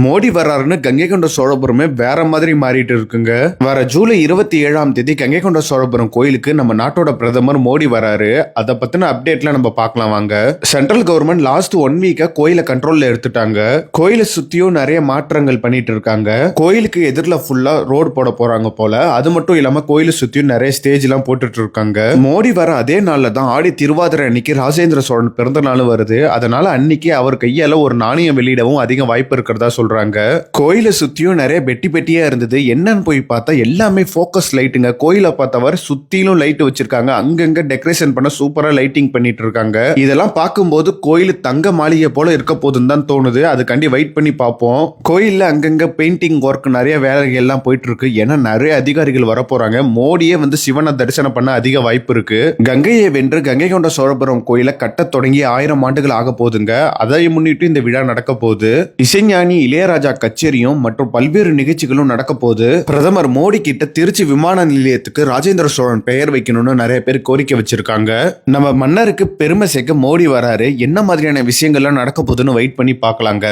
மோடி வர்றாருன்னு கங்கை கொண்ட சோழபுரமே வேற மாதிரி மாறிட்டு இருக்குங்க. வர ஜூலை 27 கங்கை கொண்ட சோழபுரம் கோயிலுக்கு நம்ம நாட்டோட பிரதமர் மோடி வராரு. அதை பத்தின அப்டேட்ல நம்ம பார்க்கலாம் வாங்க. சென்ட்ரல் கவர்மெண்ட் லாஸ்ட் 1 வீக்கா கோயிலை கண்ட்ரோல்ல எடுத்துட்டாங்க. கோயிலை சுத்தியும் நிறைய மாற்றங்கள் பண்ணிட்டு இருக்காங்க. கோயிலுக்கு எதிரில் ஃபுல்லா ரோடு போட போறாங்க போல. அது மட்டும் இல்லாம கோயிலை சுத்தியும் நிறைய ஸ்டேஜ் எல்லாம் போட்டுட்டு இருக்காங்க. மோடி வர அதே நாள்ல தான் ஆடி திருவாதிரை அன்னைக்கு ராஜேந்திர சோழன் பிறந்த நாள் வருது. அதனால அன்னைக்கு அவர் கையால ஒரு நாணயம் வெளியிடவும் அதிக வாய்ப்பு இருக்கிறதா சொல்றாங்க. கோயிலை சுத்தியும் நிறைய பெட்டியா இருந்தது. என்னன்னு போய் பார்த்தா எல்லாமே ஃபோக்கஸ் லைட்டுங்க. கோயிலை பார்த்தவர் சுத்திலும் லைட் வச்சிருக்காங்க. அங்கங்க டெக்கரேஷன் பண்ண சூப்பரா லைட்டிங் பண்ணிட்டு இருக்காங்க. இதெல்லாம் பார்க்கும்போது கோயில் தங்க மாளிகை போல இருக்க போதுன்னு தான் தோணுது. அதுக்காண்டி வெயிட் பண்ணி பார்ப்போம். கோயில்ல அங்கங்க பெயிண்டிங் ஒர்க் நிறைய வேலைகள் எல்லாம் போயிட்டு இருக்கு. ஏன்னா நிறைய அதிகாரிகள் வர போறாங்க. மோடியே வந்து சிவனை தரிசனம் பண்ண அதிக வாய்ப்பு இருக்கு. கங்கையை வென்று கங்கை கொண்ட சோழபுரம் கோயிலை கட்ட தொடங்கி 1000 ஆண்டுகள் ஆக போதுங்க. அதை முன்னிட்டு இந்த விழா நடக்க போகுது. இசைஞானி இளையராஜா கச்சேரியும் மற்றும் பல்வேறு நிகழ்ச்சிகளும் நடக்க போது. பிரதமர் மோடி கிட்ட திருச்சி விமான நிலையத்துக்கு ராஜேந்திர சோழன் பெயர் வைக்கணும்னு நிறைய பேர் கோரிக்கை வச்சிருக்காங்க. நம்ம மன்னருக்கு பெருமை சேர்க்க மோடி வராரு. என்ன மாதிரியான விஷயங்கள்லாம் நடக்க போகுதுன்னு வெயிட் பண்ணி பார்க்கலாங்க.